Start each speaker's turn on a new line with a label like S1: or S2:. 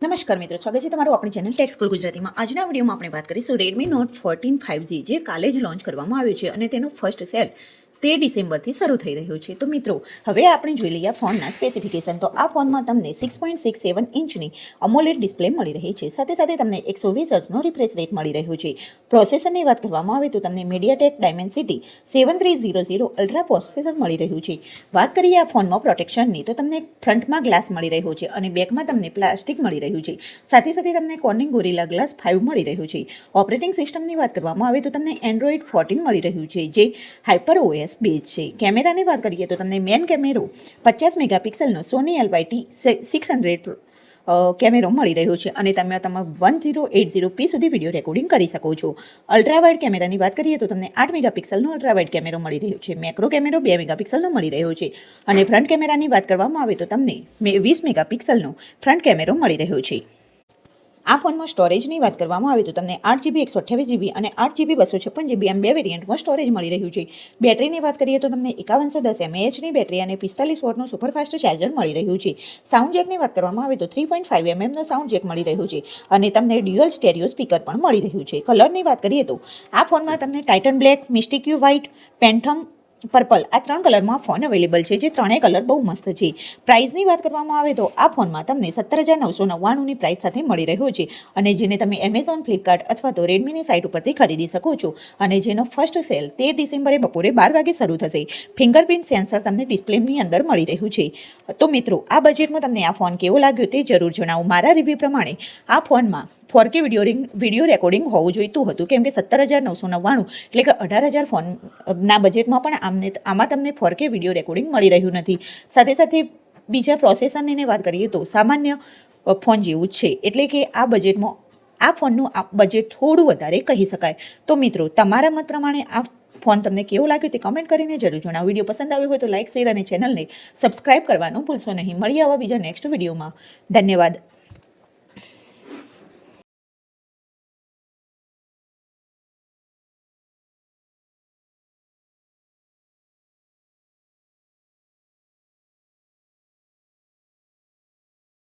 S1: નમસ્કાર મિત્રો, સ્વાગત છે તમારું આપણી ચેનલ ટેક સ્કૂલ ગુજરાતીમાં. આજના વિડીયોમાં આપણે વાત કરીશું રેડમી નોટ 14 5G જે કાલે જ લોન્ચ કરવામાં આવ્યું છે અને તેનો ફર્સ્ટ સેલ 13 ડિસેમ્બરથી શરૂ થઈ રહ્યો છે. તો મિત્રો, હવે આપણે જોઈ લઈએ ફોનના સ્પેસિફિકેશન. તો આ ફોનમાં તમને 6.67 ઇંચની અમોલેડ ડિસ્પ્લે મળી રહી છે. સાથે સાથે તમને 120 હર્ટ્ઝનો રિફ્રેશ રેટ મળી રહ્યો છે. પ્રોસેસરની વાત કરવામાં આવે તો તમને મીડિયાટેક ડાયમેન્સિટી 7300 અલ્ટ્રા પ્રોસેસર મળી રહ્યું છે. વાત કરીએ આ ફોનમાં પ્રોટેક્શનની તો તમને ફ્રન્ટમાં ગ્લાસ મળી રહ્યો છે અને બેકમાં તમને પ્લાસ્ટિક મળી રહ્યું છે. સાથે સાથે તમને કોર્નિંગ ગોરિલા ગ્લાસ 5 મળી રહ્યું છે. ઓપરેટિંગ સિસ્ટમની વાત કરવામાં આવે તો તમને એન્ડ્રોઇડ 14 મળી રહ્યું છે જે હાઇપર OS બેઝ છે. કેમેરાની વાત કરીએ તો તમને મેન કેમેરો 50 મેગાપિક્સલનો સોની LYT 600 કેમેરો મળી રહ્યો છે અને તમે 1080p સુધી વિડીયો રેકોર્ડિંગ કરી શકો છો. અલ્ટ્રાવાઇડ કેમેરાની વાત કરીએ તો તમને 8 મેગાપિક્સલનો અલ્ટ્રાવાઇડ કેમેરો મળી રહ્યો છે. મેક્રો કેમેરો 2 મેગાપિક્સલનો મળી રહ્યો છે અને ફ્રન્ટ કેમેરાની વાત કરવામાં આવે તો તમને 20 મેગાપિક્સલનો ફ્રન્ટ કેમેરો મળી રહ્યો છે. આ ફોનમાં સ્ટોરેજની વાત કરવામાં આવે તો તમને 8GB 128GB અને 8GB 256GB એમ બે વેરિયન્ટમાં સ્ટોરેજ મળી રહ્યું છે. બેટરીની વાત કરીએ તો તમને 5110 mAhની બેટરી અને 45 વોટનું સુપરફાસ્ટ ચાર્જર મળી રહ્યું છે. સાઉન્ડ જેકની વાત કરવામાં આવે તો 3.5mm સાઉન્ડ જેક મળી રહ્યું છે અને તમને ડ્યુઅલ સ્ટેરિયો સ્પીકર પણ મળી રહ્યું છે. કલરની વાત કરીએ તો આ ફોનમાં તમને ટાઇટન બ્લેક, મિસ્ટિક યુ વ્હાઇટ, પેન્થમ પર્પલ આ 3 કલરમાં ફોન અવેલેબલ છે જે ત્રણેય કલર બહુ મસ્ત છે. પ્રાઇસની વાત કરવામાં આવે તો આ ફોનમાં તમને 17,999ની પ્રાઇસ સાથે મળી રહ્યો છે અને જેને તમે એમેઝોન, ફ્લિપકાર્ટ અથવા તો રેડમીની સાઇટ ઉપરથી ખરીદી શકો છો અને જેનો ફર્સ્ટ સેલ 13 ડિસેમ્બરે બપોરે 12 વાગે શરૂ થશે. ફિંગરપ્રિન્ટ સેન્સર તમને ડિસ્પ્લેની અંદર મળી રહ્યું છે. તો મિત્રો, આ બજેટમાં તમને આ ફોન કેવો લાગ્યો તે જરૂર જણાવો. મારા રિવ્યૂ પ્રમાણે આ ફોનમાં 4K વિડીયો રેકોર્ડિંગ હોવું જોઈતું હતું કેમ કે 17,999 એટલે કે 18,000 ફોનના બજેટમાં પણ આમાં તમને 4K વિડીયો રેકોર્ડિંગ મળી રહ્યું નથી. સાથે સાથે બીજા પ્રોસેસરની વાત કરીએ તો સામાન્ય ફોન જેવું જ છે એટલે કે આ બજેટમાં આ ફોનનું બજેટ થોડું વધારે કહી શકાય. તો મિત્રો, તમારા મત પ્રમાણે આ ફોન તમને કેવો લાગ્યો તે કમેન્ટ કરીને જરૂર જણાવો. વિડીયો પસંદ આવ્યો હોય તો લાઇક, શેર અને ચેનલને સબસ્ક્રાઇબ કરવાનું ભૂલશો નહીં. મળીએ આવા બીજા નેક્સ્ટ વિડીયોમાં. ધન્યવાદ.